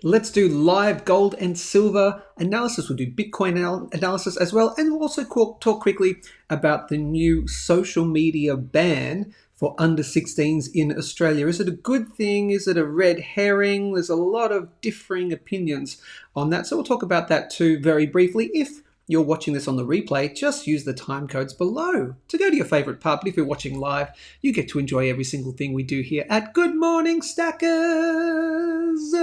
Let's do live gold and silver analysis. We'll do Bitcoin analysis as well. And we'll also talk quickly about the new social media ban for under 16s in Australia. Is it a good thing? Is it a red herring? There's a lot of differing opinions on that. So we'll talk about that too very briefly. If you're watching this on the replay, just use the time codes below to go to your favorite pub. But if you're watching live, you get to enjoy every single thing we do here at Good Morning Stackers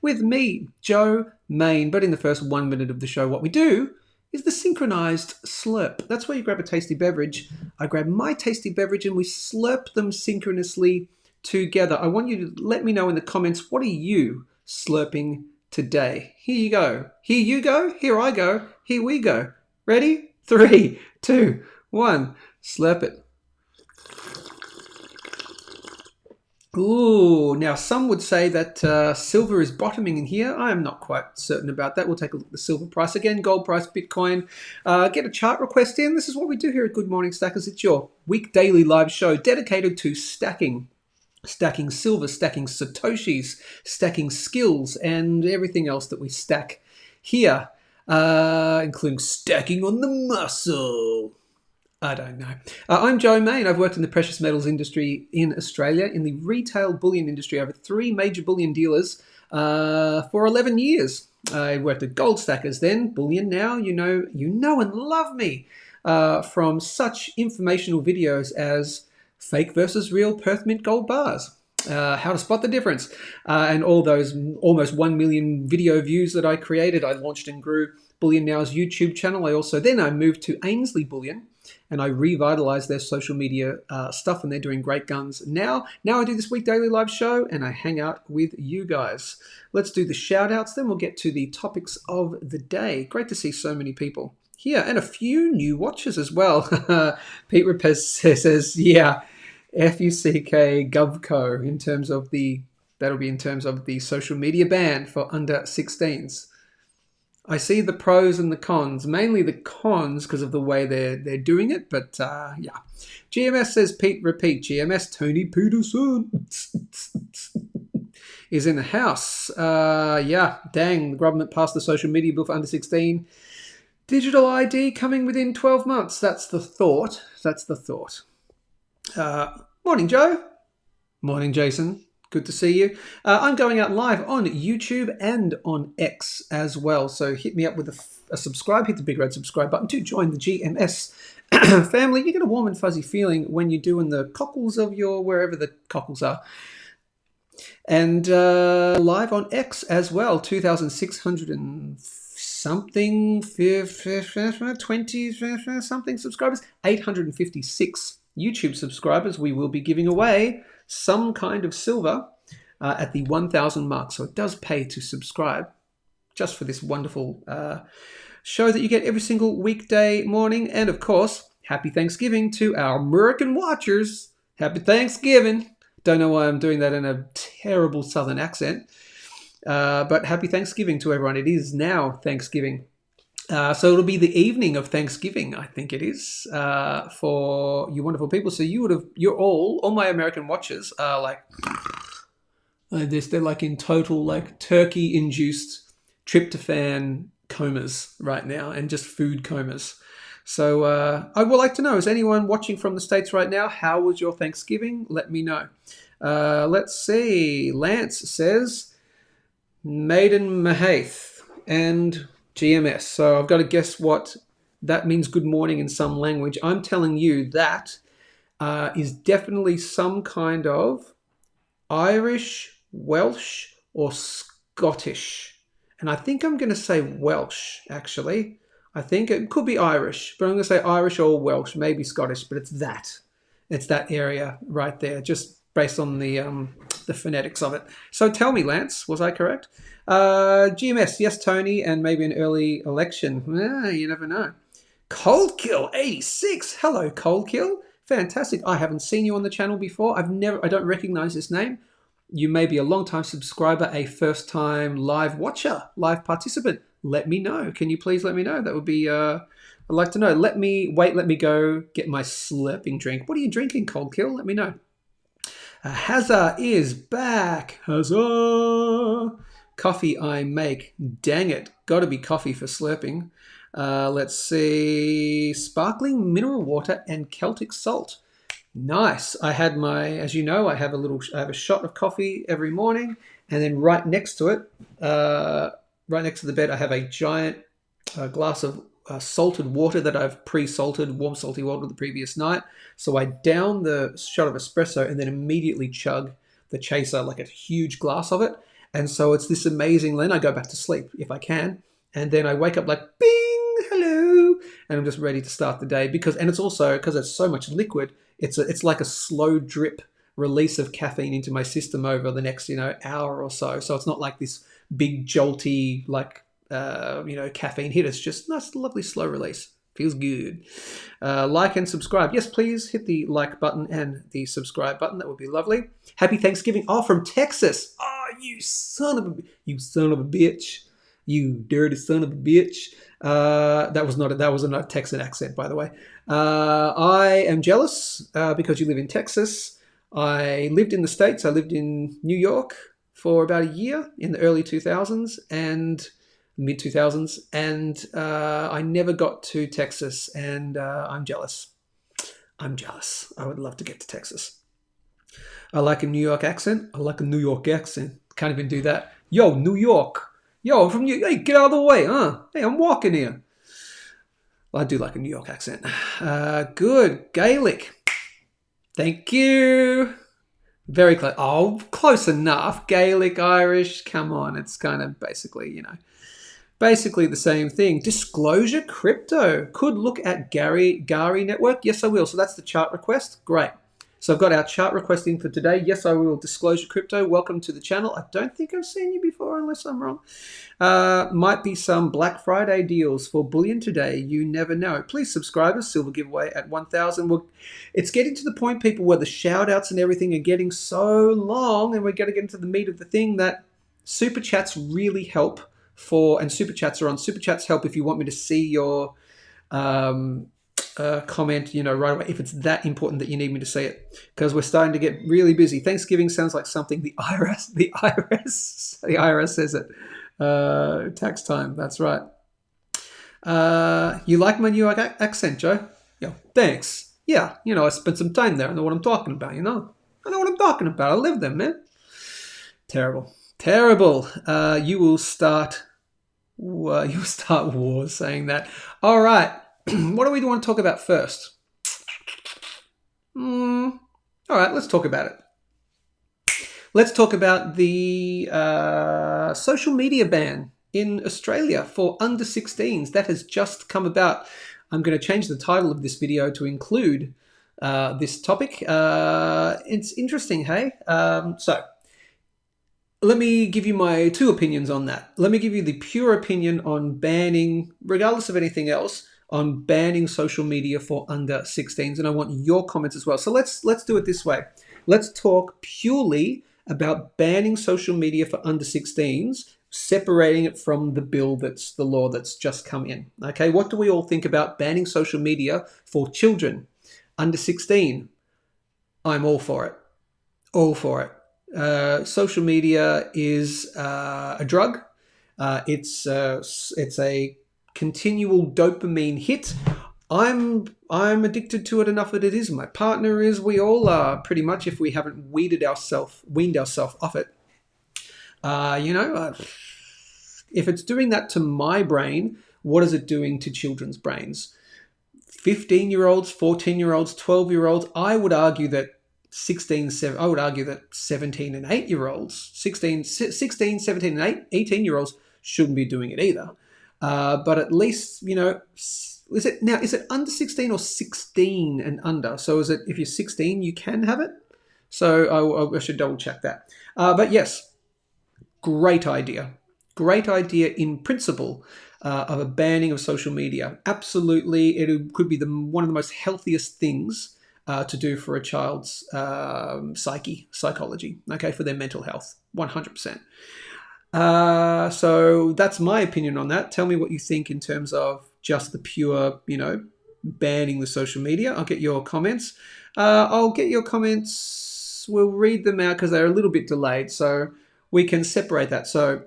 with me, Joe Main. But in the first 1 minute of the show, what we do is the synchronized slurp. That's where you grab a tasty beverage. I grab my tasty beverage and we slurp them synchronously together. I want you to let me know in the comments, what are you slurping today? Here you go. Here you go. Here I go. Here we go. Ready? 3, 2, 1. Slurp it. Ooh, now some would say that silver is bottoming in here. I am not quite certain about that. We'll take a look at the silver price again, gold price, Bitcoin. Get a chart request in. This is what we do here at Good Morning Stackers. It's your week daily live show dedicated to stacking silver, stacking satoshis, stacking skills, and everything else that we stack here, including stacking on the muscle. I don't know. I'm Joe Main. I've worked in the precious metals industry in Australia, in the retail bullion industry, over 3 major bullion dealers for 11 years. I worked at Goldstackers then, Bullion Now. You know and love me from such informational videos as fake versus real Perth Mint gold bars, how to spot the difference, and all those almost 1 million video views that I created. I launched and grew Bullion Now's YouTube channel. I moved to Ainslie Bullion, and I revitalized their social media stuff, and they're doing great guns. Now I do this week daily live show, and I hang out with you guys. Let's do the shout outs, then we'll get to the topics of the day. Great to see so many people here, and a few new watchers as well. Pete Rapez says, yeah, FUCK GovCo in terms of that'll be in terms of the social media ban for under 16s. I see the pros and the cons, mainly the cons because of the way they're doing it, but yeah. GMS says, Pete, repeat. GMS, Tony Peterson is in the house. Yeah, dang, the government passed the social media bill for under 16. Digital ID coming within 12 months. That's the thought. Morning, Joe. Morning, Jason. Good to see you. I'm going out live on YouTube and on X as well. So hit me up with a subscribe. Hit the big red subscribe button to join the GMS family. You get a warm and fuzzy feeling when you're doing the cockles of your wherever the cockles are. And live on X as well. 2,600 and something, 20 something subscribers. 856 YouTube subscribers. We will be giving away some kind of silver at the 1,000 mark. So it does pay to subscribe just for this wonderful show that you get every single weekday morning. And of course, happy Thanksgiving to our American watchers. Happy Thanksgiving. Don't know why I'm doing that in a terrible Southern accent. But happy Thanksgiving to everyone. It is now Thanksgiving. So it'll be the evening of Thanksgiving, I think it is, for you wonderful people. So you're all my American watchers are like this. They're like in total like turkey-induced tryptophan comas right now, and just food comas. So I would like to know, is anyone watching from the States right now? How was your Thanksgiving? Let me know. Let's see. Lance says Maiden Mahath and GMS. So I've got to guess what that means, good morning in some language. I'm telling you that is definitely some kind of Irish, Welsh, or Scottish. And I think I'm going to say Welsh, actually. I think it could be Irish, but I'm going to say Irish or Welsh, maybe Scottish, but it's that. It's that area right there, just based on the phonetics of it. So tell me, Lance, was I correct? GMS, yes, Tony, and maybe an early election. You never know. Cold Kill 86. Hello, Cold Kill. Fantastic. I haven't seen you on the channel before. I don't recognize this name. You may be a long-time subscriber, a first-time live watcher, live participant. Let me know. Can you please let me know? That would be, I'd like to know. Let me go get my slurping drink. What are you drinking, Cold Kill? Let me know. Hazza is back. Hazza. coffee I make. Dang it. Got to be coffee for slurping. Let's see. Sparkling mineral water and Celtic salt. Nice. I had as you know, I have a shot of coffee every morning, and then right next to it, right next to the bed, I have a giant glass of salted water that I've pre-salted, warm salty water the previous night. So I down the shot of espresso and then immediately chug the chaser, like a huge glass of it. And so it's this amazing, then I go back to sleep if I can. And then I wake up like, bing, hello. And I'm just ready to start the day and it's also, because it's so much liquid, it's like a slow drip release of caffeine into my system over the next, hour or so. So it's not like this big jolty, like, caffeine hit. It's just nice, lovely, slow release. Feels good. Like and subscribe. Yes, please hit the like button and the subscribe button. That would be lovely. Happy Thanksgiving. Oh, from Texas. Oh, you son of a bitch. You dirty son of a bitch. That was not a Texan accent, by the way. I am jealous because you live in Texas. I lived in the States. I lived in New York for about a year in the early 2000s and mid 2000s, and I never got to Texas, and I'm jealous. I would love to get to Texas. I like a New York accent. Can't even do that. Yo, New York. Yo, I'm from New York. Hey, get out of the way, huh? Hey, I'm walking here. Well, I do like a New York accent. Good. Gaelic. Thank you. Very close. Oh, close enough. Gaelic, Irish. Come on. It's kind of basically the same thing. Disclosure crypto. Could look at GARI network. Yes, I will. So that's the chart request. Great. So I've got our chart request in for today. Yes, I will. Disclosure crypto. Welcome to the channel. I don't think I've seen you before unless I'm wrong. Might be some Black Friday deals for Bullion today. You never know. Please subscribe us. Silver giveaway at 1,000. It's getting to the point, people, where the shout outs and everything are getting so long, and we're going to get into the meat of the thing, that super chats really help. And super chats are on. Super chats help if you want me to see your comment, right away, if it's that important that you need me to see it, because we're starting to get really busy. Thanksgiving sounds like something the IRS says it. Tax time. That's right. You like my New York accent, Joe? Yeah. Thanks. Yeah. I spent some time there. I know what I'm talking about. I know what I'm talking about. I live there, man. Terrible. You will start wars saying that. All right. What do we want to talk about first? All right, let's talk about it. Let's talk about the social media ban in Australia for under 16s. That has just come about. I'm going to change the title of this video to include this topic. It's interesting, hey? So let me give you my two opinions on that. Let me give you the pure opinion on banning, regardless of anything else, on banning social media for under 16s, and I want your comments as well. So let's do it this way. Let's talk purely about banning social media for under 16s, separating it from the law that's just come in. Okay, what do we all think about banning social media for children under 16? I'm all for it. All for it. Social media is a drug. It's a continual dopamine hit. I'm addicted to it enough that it is. My partner is. We all are, pretty much, if we haven't weaned ourselves off it. If it's doing that to my brain, what is it doing to children's brains? 15-year-olds, 14-year-olds, 12-year-olds. I would argue that 17 and 8-year-olds, 16, 17 and 18-year-olds shouldn't be doing it either. But at least, is it under 16 or 16 and under? So is it, if you're 16, you can have it? So I should double check that. But yes, great idea. Great idea in principle of a banning of social media. Absolutely. It could be one of the most healthiest things to do for a child's psychology, okay, for their mental health, 100%. So that's my opinion on that. Tell me what you think in terms of just the pure, banning the social media. I'll get your comments. We'll read them out because they're a little bit delayed, so we can separate that. So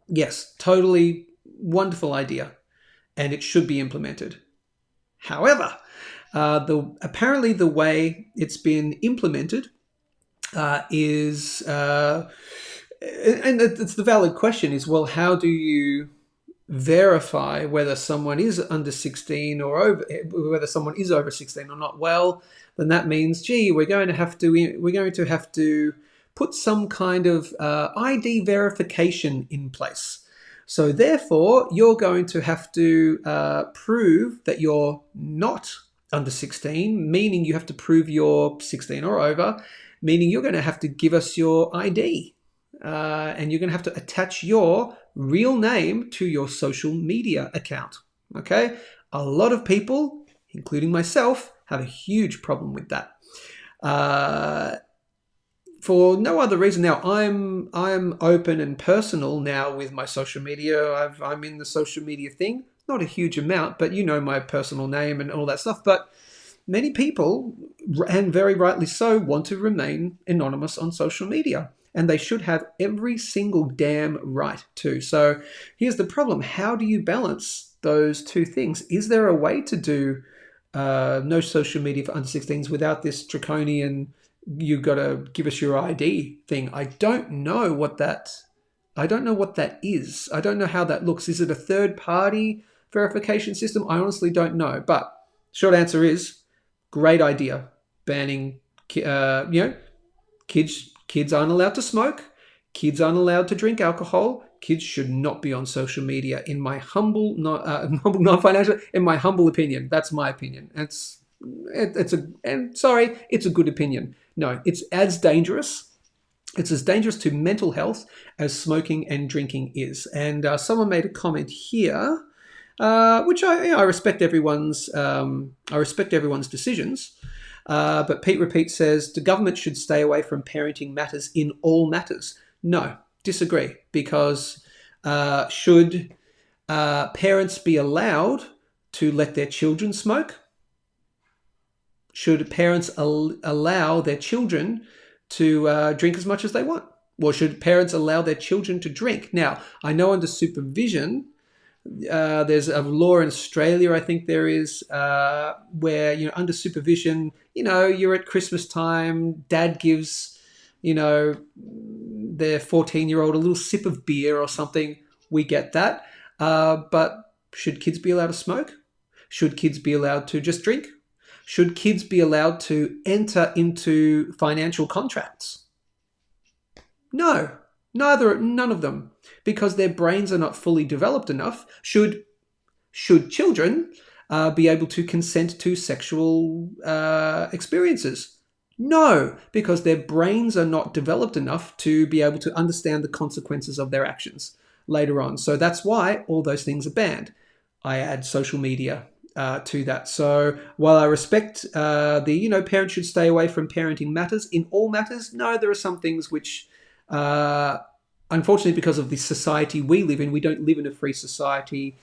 Yes, totally wonderful idea, and it should be implemented. However, apparently the way it's been implemented is, and it's the valid question is, well, how do you verify whether someone is under 16 or over, whether someone is over 16 or not? Well, then that means, gee, we're going to have to put some kind of ID verification in place. So therefore, you're going to have to prove that you're not under 16, meaning you have to prove you're 16 or over, meaning you're going to have to give us your ID. And you're going to have to attach your real name to your social media account. Okay? A lot of people, including myself, have a huge problem with that. For no other reason. Now, I'm open and personal now with my social media. I'm in the social media thing. Not a huge amount, but you know my personal name and all that stuff. But many people, and very rightly so, want to remain anonymous on social media. And they should have every single damn right to. So here's the problem. How do you balance those two things? Is there a way to do no social media for under 16s without this draconian, you got to give us your ID thing? I don't know what that is. I don't know how that looks. Is it a third-party verification system? I honestly don't know. But short answer is, great idea. Banning, kids aren't allowed to smoke. Kids aren't allowed to drink alcohol. Kids should not be on social media. In my humble, non-financial, in my humble opinion, that's my opinion. It's a good opinion. No, it's as dangerous. It's as dangerous to mental health as smoking and drinking is. And someone made a comment here, which I respect everyone's. I respect everyone's decisions. But Pete Repeat says the government should stay away from parenting matters in all matters. No, disagree, because should parents be allowed to let their children smoke? Should parents allow their children to drink as much as they want? Or should parents allow their children to drink? Now, I know under supervision, there's a law in Australia, I think there is, where, under supervision, you're at Christmas time, dad gives, their 14-year-old a little sip of beer or something. We get that. But should kids be allowed to smoke? Should kids be allowed to just drink? Should kids be allowed to enter into financial contracts? No, none of them, because their brains are not fully developed enough. Should children be able to consent to sexual experiences? No, because their brains are not developed enough to be able to understand the consequences of their actions later on. So that's why all those things are banned. I add social media to that. So while I respect parents should stay away from parenting matters in all matters, no, there are some things which, unfortunately, because of the society we live in, we don't live in a free society,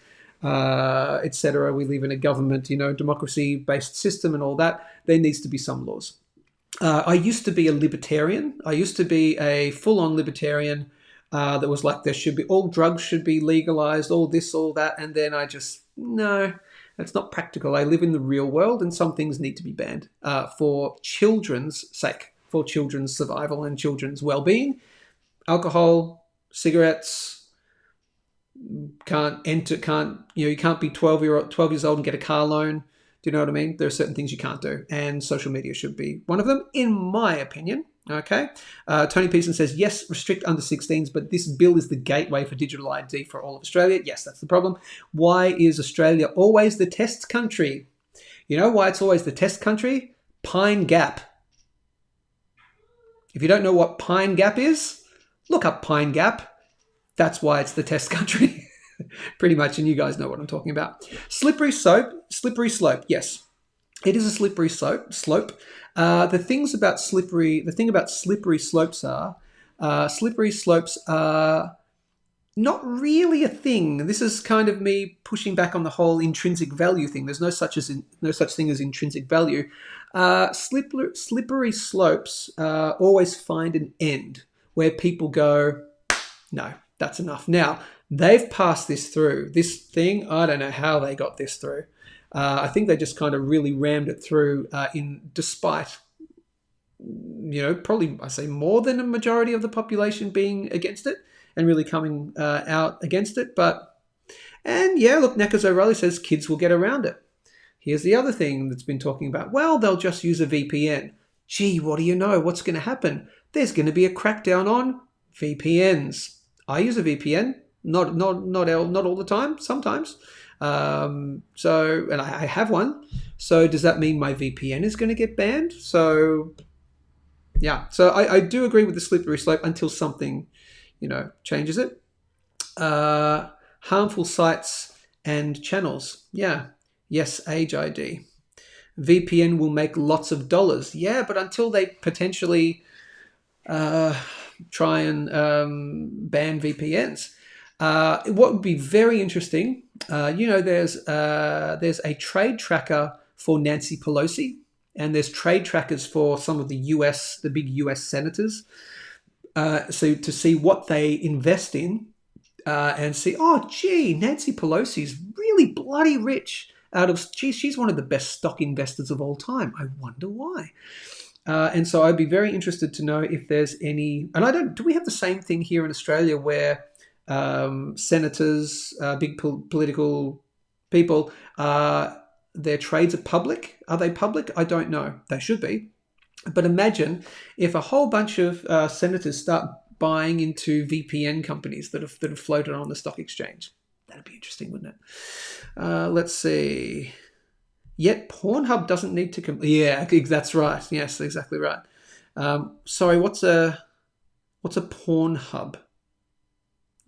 etc. We live in a government, democracy-based system and all that. There needs to be some laws. I used to be a libertarian. I used to be a full-on libertarian that was like, all drugs should be legalized, all this, all that. And then no, that's not practical. I live in the real world, and some things need to be banned for children's sake, for children's survival and children's well-being. Alcohol, cigarettes, you can't be 12 years old and get a car loan. Do you know what I mean? There are certain things you can't do, and social media should be one of them, in my opinion. Okay. Tony Pearson says, yes, restrict under 16s, but this bill is the gateway for digital ID for all of Australia. Yes, that's the problem. Why is Australia always the test country? You know why it's always the test country? Pine Gap. If you don't know what Pine Gap is, look up Pine Gap. That's why it's the test country. Pretty much, and you guys know what I'm talking about. Slippery slope. Yes, it is a slippery slope. The thing about slippery slopes are not really a thing. This is kind of me pushing back on the whole intrinsic value thing. There's no such thing as intrinsic value. Slippery slopes always find an end where people go, no, that's enough. Now, they've passed this through. This thing, I don't know how they got this through. I think they just kind of really rammed it through despite, probably I say more than a majority of the population being against it and really coming out against it. Look, Neckers O'Reilly says kids will get around it. Here's the other thing that's been talking about. Well, they'll just use a VPN. Gee, what do you know? What's going to happen? There's going to be a crackdown on VPNs. I use a VPN, not all the time, sometimes. And I have one. So does that mean my VPN is going to get banned? So yeah. So I do agree with the slippery slope until something, changes it. Harmful sites and channels. Yeah. Yes, age ID. VPN will make lots of dollars. Yeah, but until they potentially try and ban VPNs. What would be very interesting, there's a trade tracker for Nancy Pelosi, and there's trade trackers for some of the big US senators. So to see what they invest in and see, oh, gee, Nancy Pelosi's really bloody rich. She's one of the best stock investors of all time. I wonder why. And so I'd be very interested to know if there's any, and do we have the same thing here in Australia where senators, big political people, their trades are public? Are they public? I don't know. They should be. But imagine if a whole bunch of senators start buying into VPN companies that have floated on the stock exchange. That'd be interesting, wouldn't it? Let's see. Yet Pornhub doesn't need to... Yeah, that's right. Yes, exactly right. Sorry, what's a Pornhub?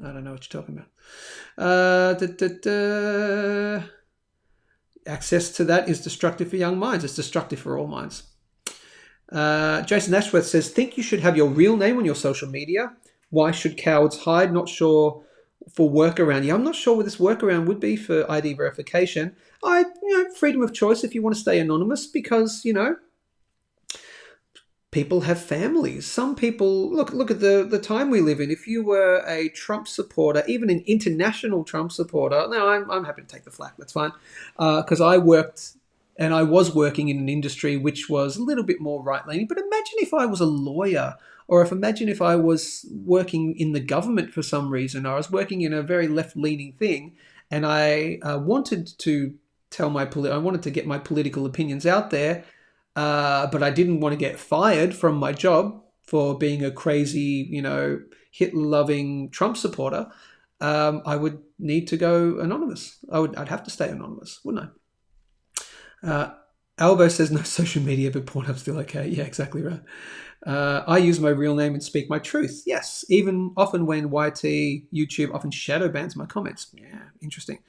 I don't know what you're talking about. Access to that is destructive for young minds. It's destructive for all minds. Jason Ashworth says, think you should have your real name on your social media. Why should cowards hide? Not sure for workaround. Yeah, I'm not sure what this workaround would be for ID verification. Freedom of choice if you want to stay anonymous because, people have families. Some people, look at the time we live in. If you were a Trump supporter, even an international Trump supporter, now I'm happy to take the flak, that's fine. Because I was working in an industry which was a little bit more right-leaning. But imagine if I was a lawyer, or imagine if I was working in the government for some reason, or I was working in a very left-leaning thing, and I wanted to get my political opinions out there, but I didn't want to get fired from my job for being a crazy, Hitler-loving Trump supporter. I would need to go anonymous. I'd have to stay anonymous, wouldn't I? Albo says no social media, but Pornhub's still okay. Yeah, exactly right. I use my real name and speak my truth. Yes, even often when YT, YouTube often shadow bans my comments. Yeah, interesting.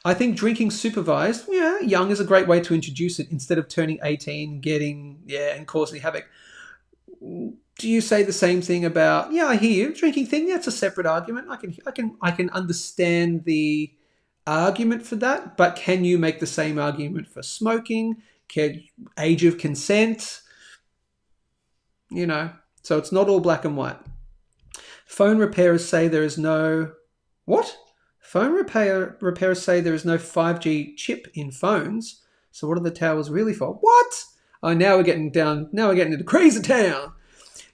I think drinking supervised, young is a great way to introduce it instead of turning 18, and causing havoc. Do you say the same thing about, I hear you, drinking thing, it's a separate argument. I can understand the argument for that, but can you make the same argument for smoking, age of consent? So it's not all black and white. Phone repairers say there is no... What? Phone repairers say there is no 5G chip in phones. So what are the towers really for? What? Oh, now we're getting into crazy town.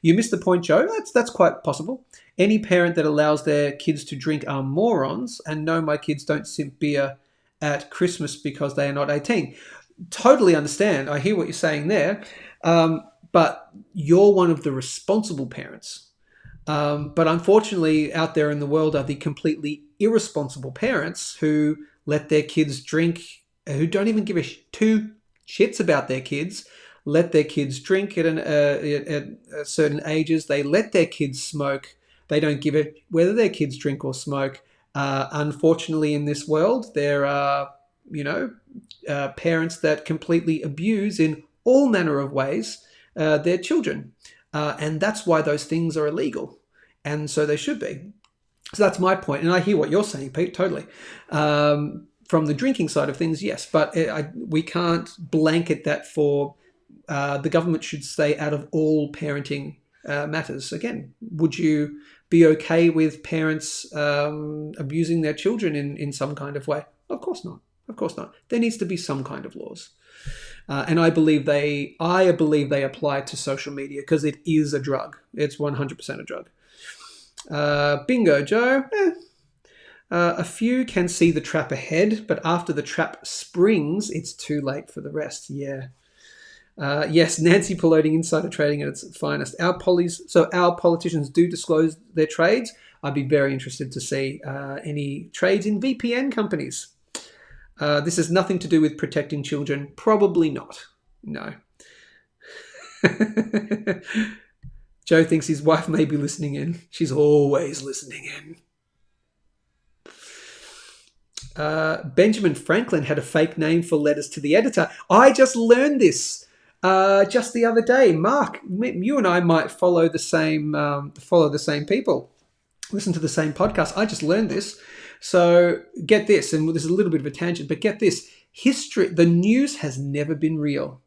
You missed the point, Joe. That's quite possible. Any parent that allows their kids to drink are morons, and no, my kids don't simp beer at Christmas because they are not 18. Totally understand. I hear what you're saying there. But you're one of the responsible parents. But unfortunately, out there in the world are the completely irresponsible parents who let their kids drink, who don't even give two shits about their kids, let their kids drink at certain ages. They let their kids smoke. They don't give it whether their kids drink or smoke. Unfortunately, in this world, there are, parents that completely abuse in all manner of ways their children. And that's why those things are illegal. And so they should be. So that's my point. And I hear what you're saying, Pete, totally. From the drinking side of things, yes. But we can't blanket that for the government should stay out of all parenting matters. Again, would you be okay with parents abusing their children in some kind of way? Of course not. Of course not. There needs to be some kind of laws. And I believe they apply to social media because it is a drug. It's 100% a drug. Bingo, Joe. A few can see the trap ahead, but after the trap springs, it's too late for the rest. Yeah. Yes, Nancy Pelosi, insider trading at its finest. Our politicians do disclose their trades. I'd be very interested to see any trades in VPN companies. This has nothing to do with protecting children. Probably not. No. Joe thinks his wife may be listening in. She's always listening in. Benjamin Franklin had a fake name for letters to the editor. I just learned this just the other day. Mark, you and I might follow the same people, listen to the same podcast. I just learned this. So get this, and this is a little bit of a tangent, but get this. The news has never been real.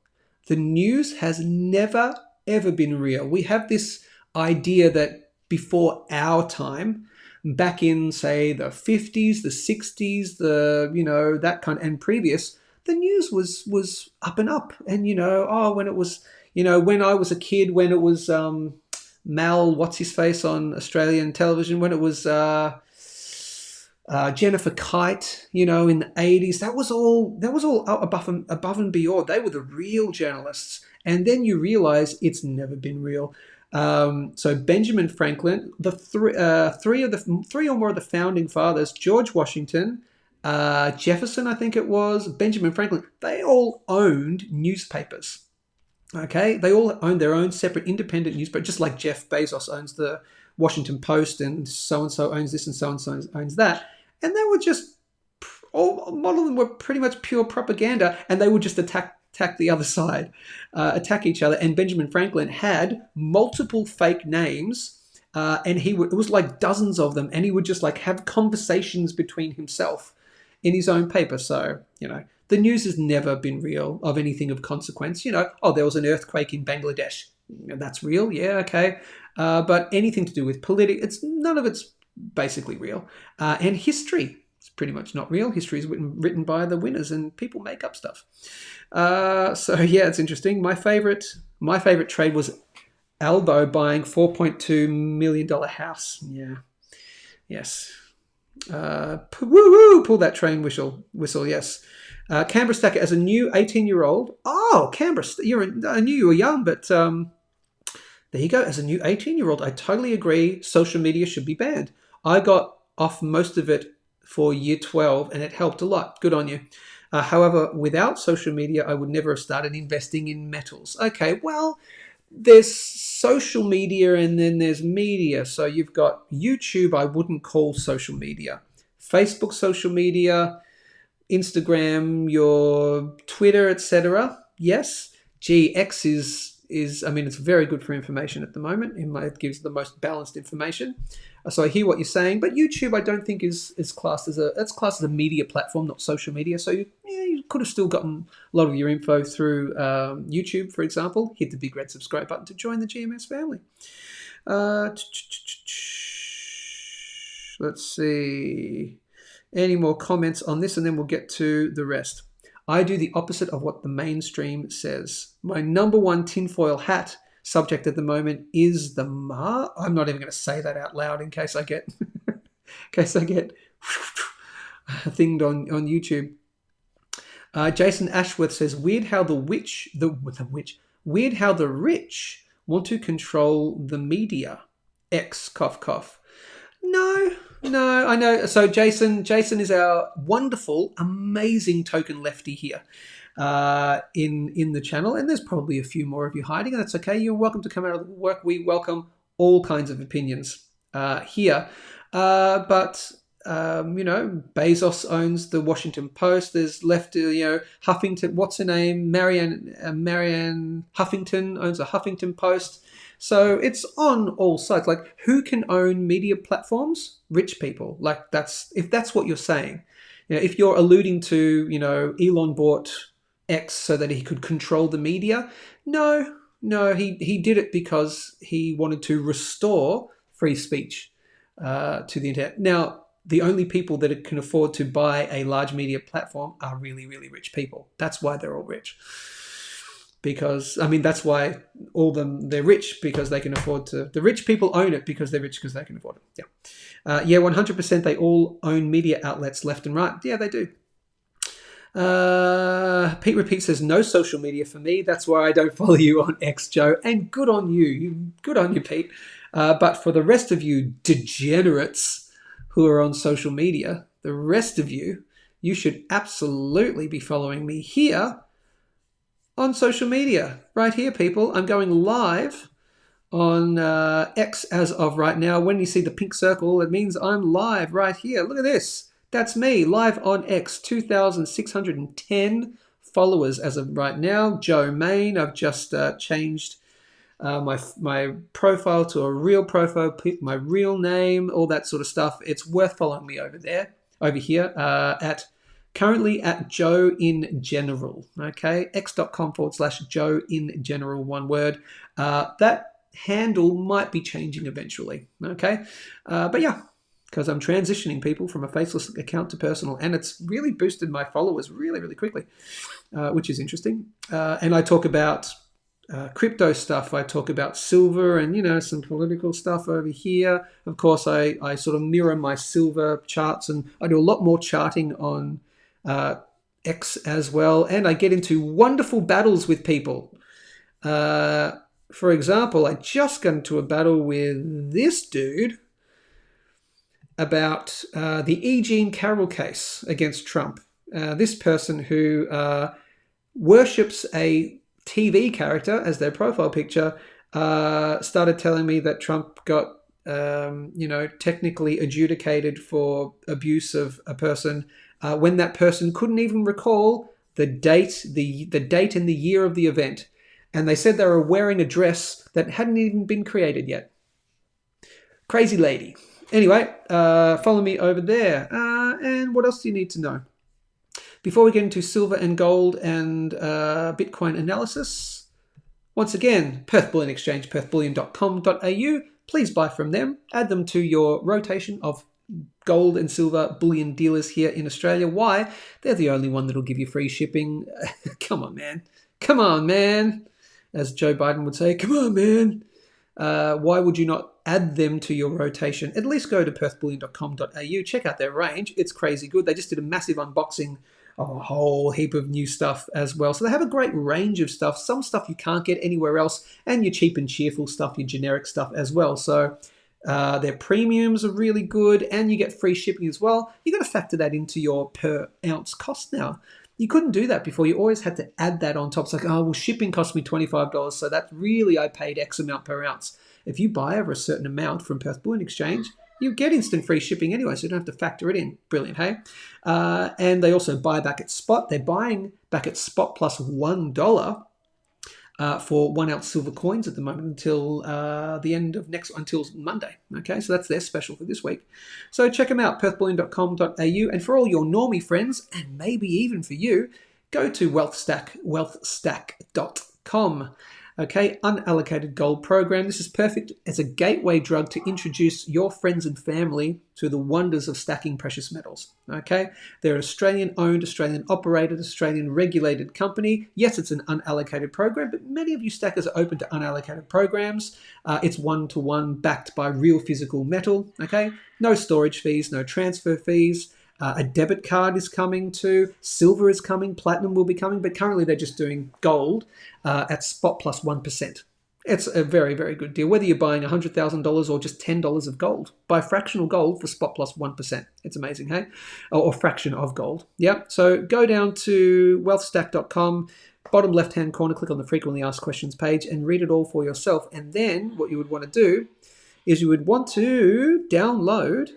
The news has never, ever been real. We have this idea that before our time, back in, say, the 50s, the 60s, that kind, and previous, the news was up and up. And, when it was, when I was a kid, when it was Mal, what's his face on Australian television, when it was Jennifer Kite, in the 80s, that was all above and beyond. They were the real journalists. And then you realize it's never been real. So Benjamin Franklin, the three or more of the founding fathers, George Washington, Jefferson, I think it was, Benjamin Franklin, they all owned newspapers. Okay, they all owned their own separate independent newspaper, just like Jeff Bezos owns the Washington Post, and so owns this, and so owns that. And they were just, a lot of them were pretty much pure propaganda, and they would just attack the other side, attack each other. And Benjamin Franklin had multiple fake names, and it was like dozens of them, and he would just like have conversations between himself in his own paper. So, the news has never been real of anything of consequence. There was an earthquake in Bangladesh. That's real. Yeah, okay. But anything to do with politics, none of it's basically real. And history, it's pretty much not real. History is written by the winners, and people make up stuff. So yeah, it's interesting. My favorite trade was Albo buying $4.2 million house. Yeah. Yes. Pull that train whistle. Yes. Canberra Stacker, as a new 18-year-old. Oh, Canberra, I knew you were young, but there you go. As a new 18-year-old, I totally agree. Social media should be banned. I got off most of it for year 12, and it helped a lot. Good on you. However, without social media, I would never have started investing in metals. Okay, well, there's social media and then there's media. So you've got YouTube, I wouldn't call social media. Facebook, social media, Instagram, your Twitter, etc. Yes. X is it's very good for information at the moment. It gives the most balanced information. So I hear what you're saying, but YouTube I don't think is classed as a media platform, not social media. So you could have still gotten a lot of your info through YouTube, for example. Hit the big red subscribe button to join the GMS family. Let's see. Any more comments on this, and then we'll get to the rest. I do the opposite of what the mainstream says. My number one tinfoil hat subject at the moment is the I'm not even going to say that out loud in case I get thinged on YouTube. Jason Ashworth says, weird how the rich want to control the media. X cough cough. No, I know. So Jason is our wonderful, amazing token lefty here in the channel, and there's probably a few more of you hiding, and that's okay. You're welcome to come out of the work. We welcome all kinds of opinions here. But Bezos owns the Washington Post. There's left, Huffington. What's her name? Marianne Huffington owns a Huffington Post. So it's on all sides. Like, who can own media platforms? Rich people. Like, if that's what you're saying. If you're alluding to, Elon bought X so that he could control the media. No, he did it because he wanted to restore free speech. to the internet. Now, the only people that can afford to buy a large media platform are really, really rich people. That's why they're all rich. Because, I mean, that's why all of them, they're rich, because they can afford to. The rich people own it because they're rich because they can afford it. Yeah, 100%. They all own media outlets left and right. Yeah, they do. Pete Repeat says, no social media for me. That's why I don't follow you on X, Joe. And good on you. Good on you, Pete. But for the rest of you degenerates who are on social media, the rest of you, you should absolutely be following me here on social media. Right here, people. I'm going live on X as of right now. When you see the pink circle, it means I'm live right here. Look at this. That's me, live on X. 2,610 followers as of right now. Joe Main. I've just changed my profile to a real profile pic, my real name, all that sort of stuff. It's worth following me over here, currently at Joe in General. Okay, x.com/Joe in General, one word. That handle might be changing eventually. Okay, but yeah, because I'm transitioning people from a faceless account to personal, and it's really boosted my followers really, really quickly, which is interesting. And I talk about crypto stuff. I talk about silver and, some political stuff over here. Of course, I sort of mirror my silver charts, and I do a lot more charting on X as well. And I get into wonderful battles with people. For example, I just got into a battle with this dude about the E. Jean Carroll case against Trump. This person who worships a TV character as their profile picture started telling me that Trump got, technically adjudicated for abuse of a person when that person couldn't even recall the date, the date and the year of the event. And they said they were wearing a dress that hadn't even been created yet. Crazy lady. Anyway, follow me over there. And what else do you need to know? Before we get into silver and gold and Bitcoin analysis, once again, Perth Bullion Exchange, perthbullion.com.au. Please buy from them. Add them to your rotation of gold and silver bullion dealers here in Australia. Why? They're the only one that'll give you free shipping. Come on, man. Come on, man. As Joe Biden would say, come on, man. Why would you not add them to your rotation? At least go to perthbullion.com.au. Check out their range. It's crazy good. They just did a massive unboxing of a whole heap of new stuff as well. So they have a great range of stuff. Some stuff you can't get anywhere else, and your cheap and cheerful stuff, your generic stuff as well. So their premiums are really good, and you get free shipping as well. You got to factor that into your per ounce cost now. You couldn't do that before. You always had to add that on top. It's like, oh, well, shipping cost me $25, so that's really, I paid X amount per ounce. If you buy over a certain amount from Perth Bullion Exchange, you get instant free shipping anyway, so you don't have to factor it in. Brilliant, hey? And they also buy back at spot. They're buying back at spot plus $1 for 1 ounce silver coins at the moment until the end of until Monday. Okay, so that's their special for this week. So check them out, perthbullion.com.au. And for all your normie friends, and maybe even for you, go to wealthstack.com. Okay, unallocated gold program. This is perfect as a gateway drug to introduce your friends and family to the wonders of stacking precious metals. Okay, they're Australian-owned, Australian-operated, Australian-regulated company. Yes, it's an unallocated program, but many of you stackers are open to unallocated programs. It's one-to-one backed by real physical metal. Okay, no storage fees, no transfer fees. A debit card is coming too. Silver is coming. Platinum will be coming. But currently they're just doing gold at spot plus 1%. It's a very, very good deal. Whether you're buying $100,000 or just $10 of gold. Buy fractional gold for spot plus 1%. It's amazing, hey? Or fraction of gold. Yep. So go down to wealthstack.com. Bottom left-hand corner, click on the frequently asked questions page and read it all for yourself. And then what you would want to do is you would want to download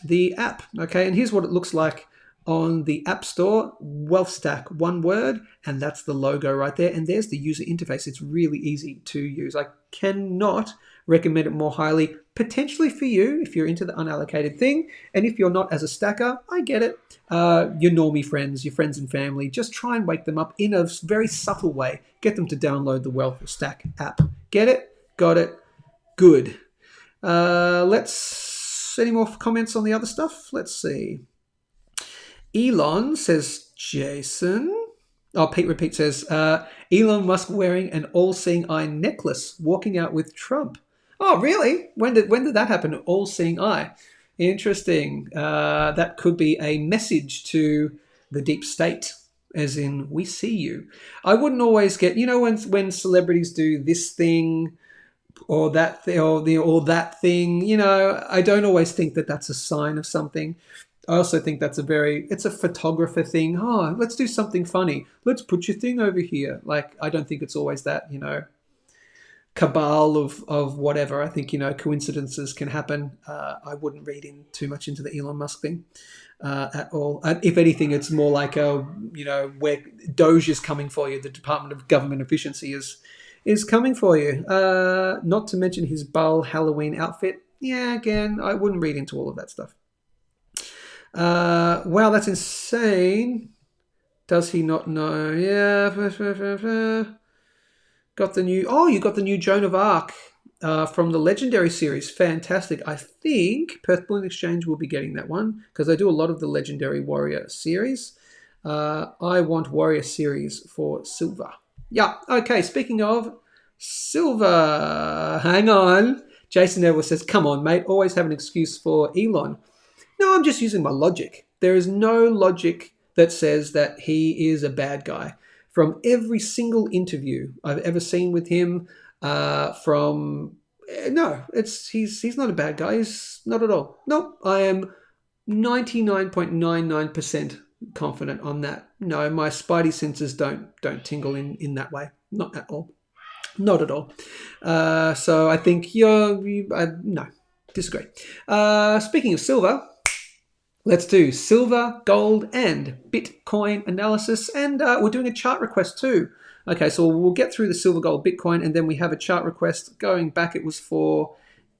the app. Okay, and here's what it looks like on the App Store. Wealthstack, one word, and that's the logo right there. And there's the user interface. It's really easy to use. I cannot recommend it more highly, potentially for you if you're into the unallocated thing. And if you're not as a stacker, I get it. Your normie friends, your friends and family, just try and wake them up in a very subtle way. Get them to download the Wealthstack app. Get it? Got it? Good. Let's else? Any more comments on the other stuff? Let's see. Elon says, Jason. Oh, Pete Repeat says, Elon Musk wearing an all-seeing eye necklace, walking out with Trump. Oh, really? When did that happen? An all-seeing eye. Interesting. That could be a message to the deep state, as in, we see you. I wouldn't always get, when celebrities do this thing or that thing, or that thing, I don't always think that that's a sign of something. I also think that's it's a photographer thing. Oh, let's do something funny. Let's put your thing over here. Like, I don't think it's always that, cabal of whatever. I think, coincidences can happen. I wouldn't read in too much into the Elon Musk thing at all. If anything, it's more like, where Doge is coming for you. The Department of Government Efficiency is coming for you. Not to mention his Bull Halloween outfit. Yeah, again, I wouldn't read into all of that stuff. Wow, that's insane. Does he not know? Yeah. You got the new Joan of Arc from the Legendary series. Fantastic. I think Perth Bullion Exchange will be getting that one because I do a lot of the Legendary Warrior series. I want Warrior series for silver. Yeah, okay, speaking of silver, hang on. Jason Edwards says, come on, mate, always have an excuse for Elon. No, I'm just using my logic. There is no logic that says that he is a bad guy. From every single interview I've ever seen with him, he's not a bad guy. He's not at all. Nope, I am 99.99% confident on that. No, my spidey senses don't tingle in that way. Not at all. Not at all. So I think no, disagree. Speaking of silver, let's do silver, gold, and Bitcoin analysis. And we're doing a chart request too. Okay, so we'll get through the silver, gold, Bitcoin, and then we have a chart request going back. It was for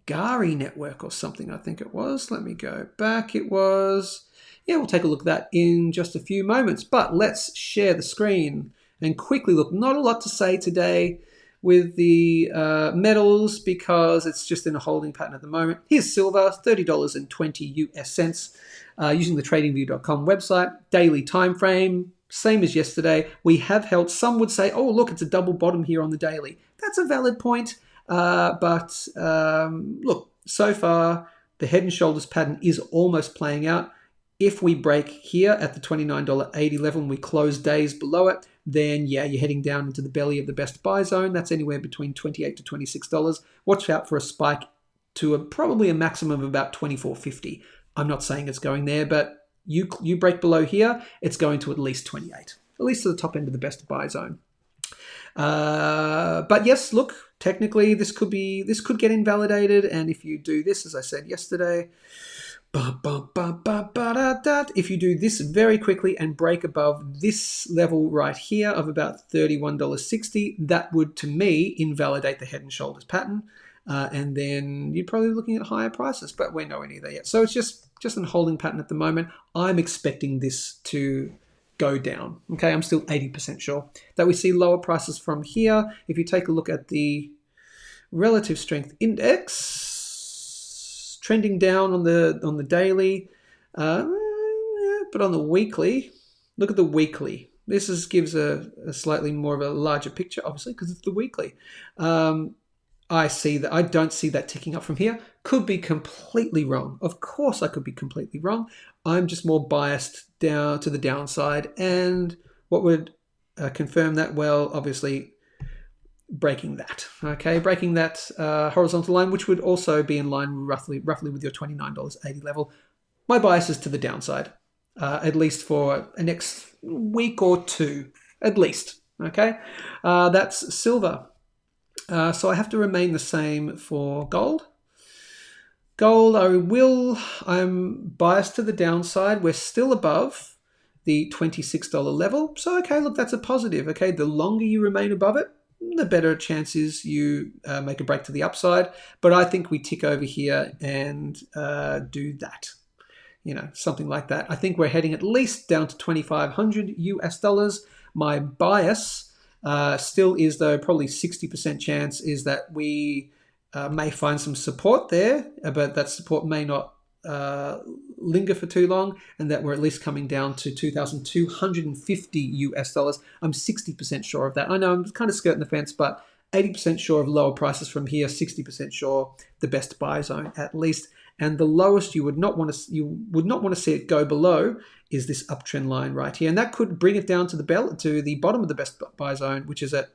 GARI network or something, I think it was. Let me go back. It was, we'll take a look at that in just a few moments. But let's share the screen and quickly look. Not a lot to say today with the metals because it's just in a holding pattern at the moment. Here's silver, $30.20 US cents. Using the tradingview.com website, daily time frame, same as yesterday. We have held, some would say, oh, look, it's a double bottom here on the daily. That's a valid point. But look, so far, the head and shoulders pattern is almost playing out. If we break here at the $29.80 level and we close days below it, then you're heading down into the belly of the best buy zone. That's anywhere between $28 to $26. Watch out for a spike to probably a maximum of about $24.50. I'm not saying it's going there, but you break below here, it's going to at least 28, at least to the top end of the best buy zone. But yes, look, technically this could get invalidated, and if you do this, as I said yesterday, if you do this very quickly and break above this level right here of about $31.60, that would, to me, invalidate the head and shoulders pattern. And then you're probably looking at higher prices, but we're nowhere near there yet. So it's just a holding pattern at the moment. I'm expecting this to go down. Okay, I'm still 80% sure that we see lower prices from here. If you take a look at the relative strength index, trending down on the daily, but on the weekly, look at the weekly. This gives a slightly more of a larger picture, obviously, because it's the weekly. I see that. I don't see that ticking up from here. Could be completely wrong. Of course, I could be completely wrong. I'm just more biased down to the downside. And what would confirm that? Well, obviously, breaking that. Okay, breaking that horizontal line, which would also be in line roughly with your $29.80 level. My bias is to the downside, at least for a next week or two, at least. Okay, that's silver. So I have to remain the same for gold. Gold, I'm biased to the downside. We're still above the $26 level. So, okay, look, that's a positive. Okay, the longer you remain above it, the better chances you make a break to the upside. But I think we tick over here and do that. Something like that. I think we're heading at least down to $2,500 US. My bias still is, though, probably 60% chance is that we may find some support there, but that support may not linger for too long, and that we're at least coming down to 2,250 US dollars. I'm 60% sure of that. I know I'm kind of skirting the fence, but 80% sure of lower prices from here, 60% sure the best buy zone at least. And the lowest you would not want to see it go below is this uptrend line right here, and that could bring it down to the bottom of the best buy zone, which is at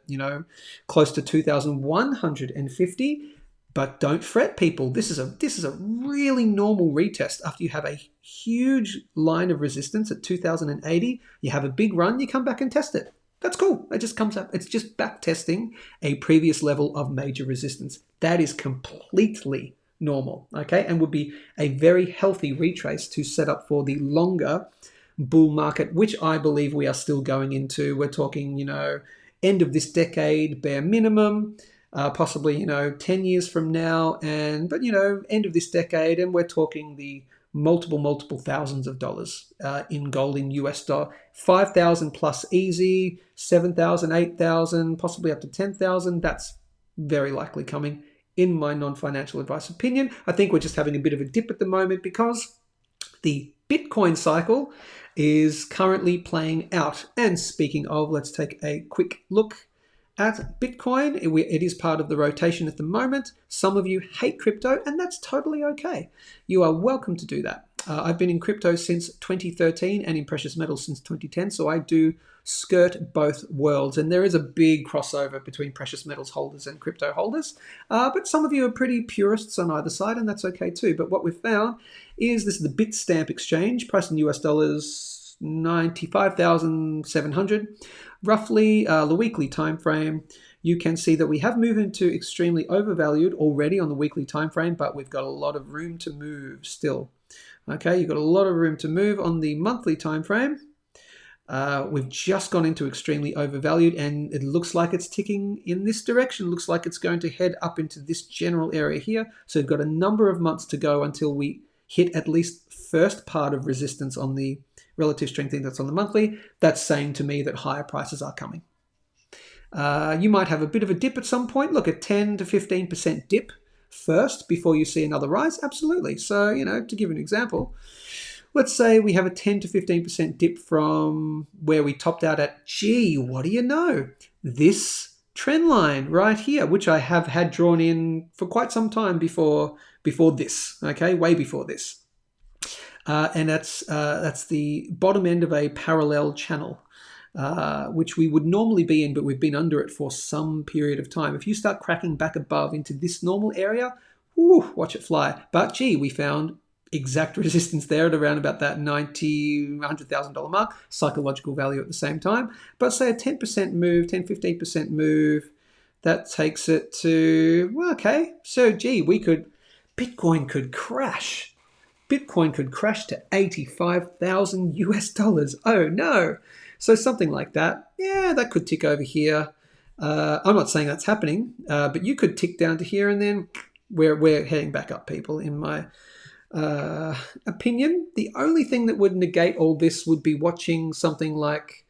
close to 2,150. But don't fret, people. This is a really normal retest after you have a huge line of resistance at 2,080. You have a big run, you come back and test it. That's cool. It just comes up. It's just back testing a previous level of major resistance. That is completely normal, okay, and would be a very healthy retrace to set up for the longer bull market, which I believe we are still going into. We're talking, end of this decade, bare minimum, possibly, 10 years from now, but end of this decade, and we're talking the multiple thousands of dollars in gold in US dollar, 5,000 plus easy, 7,000, 8,000, possibly up to 10,000. That's very likely coming. In my non-financial advice opinion, I think we're just having a bit of a dip at the moment because the Bitcoin cycle is currently playing out. And speaking of, let's take a quick look at Bitcoin. It is part of the rotation at the moment. Some of you hate crypto, and that's totally okay. You are welcome to do that. I've been in crypto since 2013 and in precious metals since 2010, so I do skirt both worlds, and there is a big crossover between precious metals holders and crypto holders, but some of you are pretty purists on either side, and that's okay too. But what we've found is this is the Bitstamp exchange, price in US dollars 95,700, roughly the weekly time frame. You can see that we have moved into extremely overvalued already on the weekly time frame, but we've got a lot of room to move still. Okay, you've got a lot of room to move on the monthly time frame. We've just gone into extremely overvalued, and it looks like it's ticking in this direction. Looks like it's going to head up into this general area here. So we've got a number of months to go until we hit at least first part of resistance on the relative strength index on the monthly. That's saying to me that higher prices are coming. You might have a bit of a dip at some point. Look, at 10 to 15% dip first before you see another rise. Absolutely. So, to give an example, let's say we have a 10 to 15% dip from where we topped out at, what do you know? This trend line right here, which I have had drawn in for quite some time before this, okay, way before this. And that's the bottom end of a parallel channel, which we would normally be in, but we've been under it for some period of time. If you start cracking back above into this normal area, watch it fly. But we found exact resistance there at around about that $90,000, $100,000 mark, psychological value at the same time. But say a 10% move, 10, 15% move, that takes it to, so Bitcoin could crash. Bitcoin could crash to 85,000 US dollars. Oh no. So something like that. Yeah, that could tick over here. I'm not saying that's happening, but you could tick down to here, and then we're heading back up, people, in my opinion. The only thing that would negate all this would be watching something like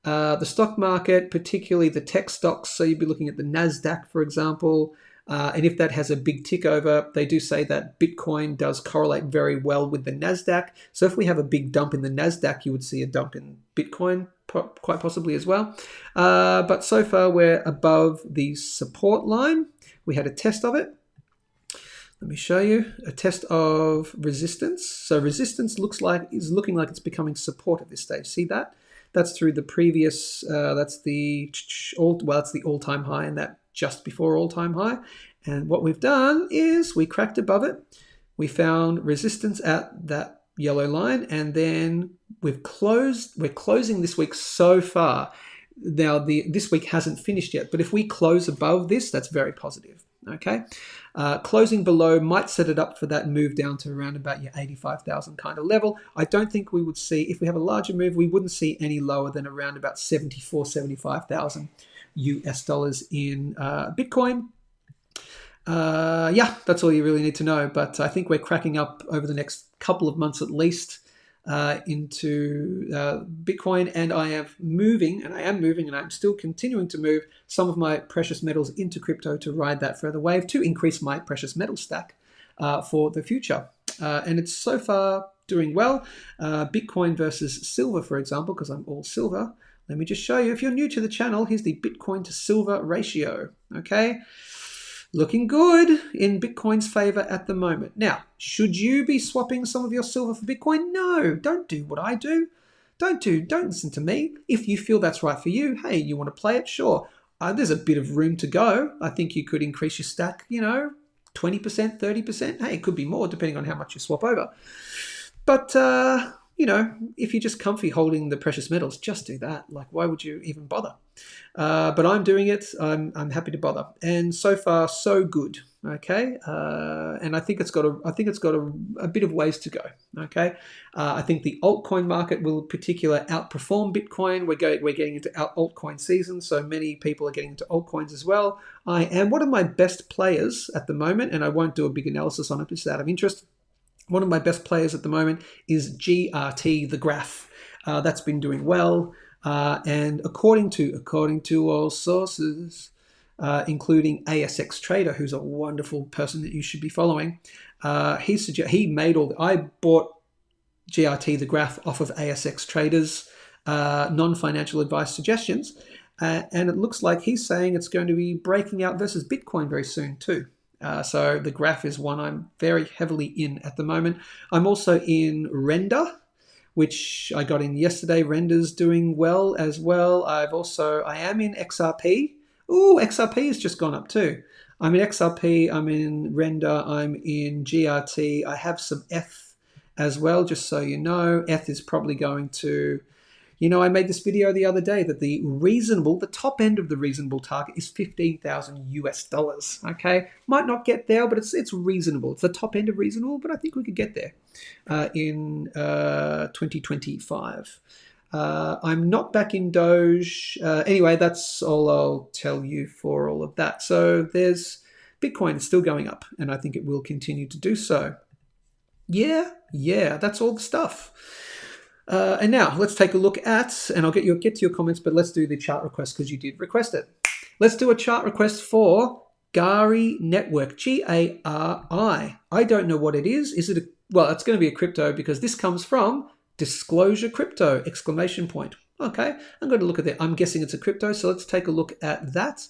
the stock market, particularly the tech stocks. So you'd be looking at the NASDAQ, for example. And if that has a big tick over, they do say that Bitcoin does correlate very well with the NASDAQ. So if we have a big dump in the NASDAQ, you would see a dump in Bitcoin quite possibly as well. But so far we're above the support line. We had a test of it. Let me show you a test of resistance. So resistance is looking like it's becoming support at this stage. See that? That's through the previous. That's the all-time high, and that just before all-time high. And what we've done is we cracked above it. We found resistance at that yellow line, and then we're closing this week so far. Now this week hasn't finished yet, but if we close above this, that's very positive. Okay, closing below might set it up for that move down to around about your 85,000 kind of level. I don't think we would see, if we have a larger move, we wouldn't see any lower than around about 75,000 US dollars in Bitcoin. That's all you really need to know. But I think we're cracking up over the next couple of months at least into Bitcoin, and I am moving, and I'm still continuing to move some of my precious metals into crypto to ride that further wave to increase my precious metal stack for the future. and it's so far doing well. Bitcoin versus silver, for example, because I'm all silver. Let me just show you. If you're new to the channel, here's the Bitcoin to silver ratio. Okay, looking good in Bitcoin's favor at the moment. Now, should you be swapping some of your silver for Bitcoin? No, don't do what I do. Don't listen to me. If you feel that's right for you, hey, you want to play it? Sure. There's a bit of room to go. I think you could increase your stack, 20%, 30%. Hey, it could be more depending on how much you swap over. But, if you're just comfy holding the precious metals, just do that. Like, why would you even bother? But I'm doing it. I'm happy to bother. And so far, so good. Okay. And I think it's got a bit of ways to go. Okay. I think the altcoin market will in particular outperform Bitcoin. We're getting into altcoin season, so many people are getting into altcoins as well. I am one of my best players at the moment, and I won't do a big analysis on it just out of interest. One of my best players at the moment is GRT, the graph. That's been doing well. And according to all sources, including ASX Trader, who's a wonderful person that you should be following, I bought GRT, the graph, off of ASX Trader's non-financial advice suggestions. And it looks like he's saying it's going to be breaking out versus Bitcoin very soon too. So the graph is one I'm very heavily in at the moment. I'm also in Render, which I got in yesterday. Render's doing well as well. I am in XRP. Ooh, XRP has just gone up too. I'm in XRP, I'm in Render, I'm in GRT. I have some ETH as well, just so you know. ETH is probably going to... I made this video the other day that the top end of the reasonable target is $15,000 US. Okay, might not get there, but it's reasonable. It's the top end of reasonable, but I think we could get there in 2025. I'm not back in Doge. Anyway, that's all I'll tell you for all of that. So there's Bitcoin is still going up, and I think it will continue to do so. Yeah, that's all the stuff. And now let's take a look at, and I'll get to your comments, but let's do the chart request because you did request it. Let's do a chart request for GARI Network, GARI. I don't know what it is. It's going to be a crypto because this comes from Disclosure Crypto, ! Okay, I'm going to look at that. I'm guessing it's a crypto, so let's take a look at that.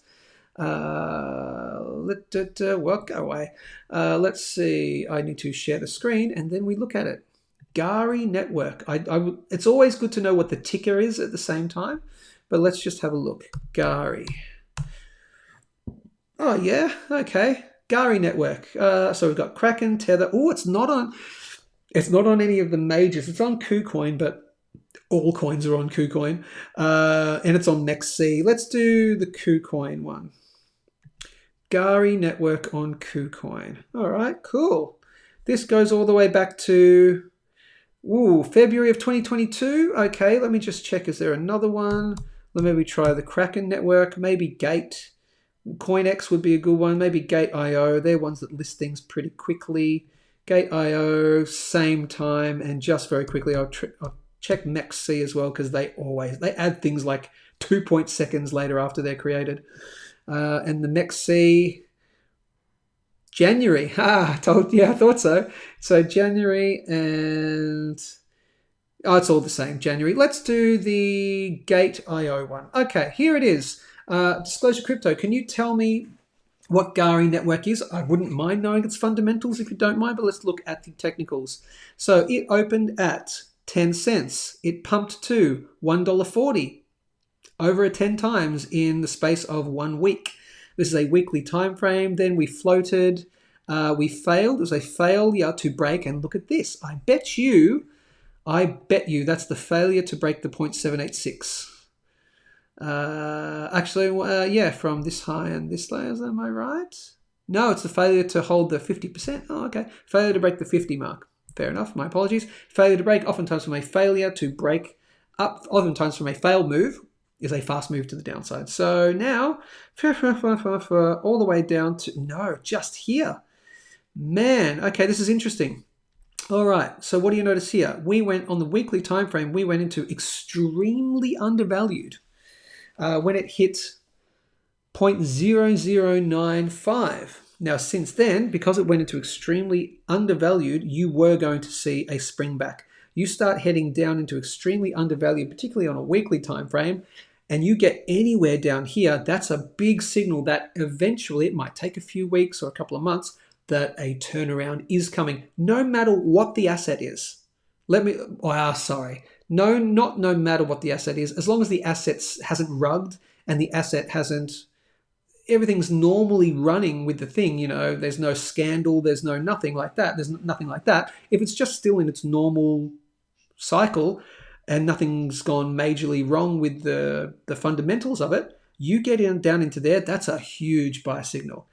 Let it work away. Let's see. I need to share the screen, and then we look at it. GARI Network. It's always good to know what the ticker is at the same time, but let's just have a look. GARI. Oh yeah, okay. GARI Network. So we've got Kraken, Tether. Oh, it's not on any of the majors. It's on KuCoin, but all coins are on KuCoin, and it's on NextC. Let's do the KuCoin one. GARI Network on KuCoin. All right, cool. This goes all the way back to February of 2022. Okay, let me just check. Is there another one? Let me try the Kraken Network. Maybe Gate. CoinX would be a good one. Maybe Gate.io. They're ones that list things pretty quickly. Gate.io, same time. And just very quickly, I'll check NextC as well because they add things like 2 seconds later after they're created. And the NextC... January. I thought so. So January and... it's all the same, January. Let's do the Gate.io one. Okay, here it is. Disclosure Crypto. Can you tell me what GARI Network is? I wouldn't mind knowing its fundamentals if you don't mind, but let's look at the technicals. So it opened at 10 cents. It pumped to $1.40 over 10 times in the space of 1 week. This is a weekly time frame. Then we floated. We failed. It was a failure to break. And look at this. I bet you that's the failure to break the 0.786. From this high and this low. Am I right? No, it's the failure to hold the 50%. Oh, okay. Failure to break the 50 mark. Fair enough. My apologies. Failure to break, oftentimes from a failure to break up, oftentimes from a failed move, is a fast move to the downside. So now, all the way down to, just here. Man, okay, this is interesting. All right, so what do you notice here? We went on the weekly time frame, we went into extremely undervalued when it hit 0.0095. Now, since then, because it went into extremely undervalued, you were going to see a spring back. You start heading down into extremely undervalued, particularly on a weekly time frame, and you get anywhere down here, that's a big signal that eventually, it might take a few weeks or a couple of months, that a turnaround is coming, no matter what the asset is. No, not no matter what the asset is, as long as the asset hasn't rugged and the asset hasn't, everything's normally running with the thing, there's no scandal, there's no nothing like that. There's nothing like that. If it's just still in its normal cycle and nothing's gone majorly wrong with the fundamentals of it, you get down into there, that's a huge buy signal.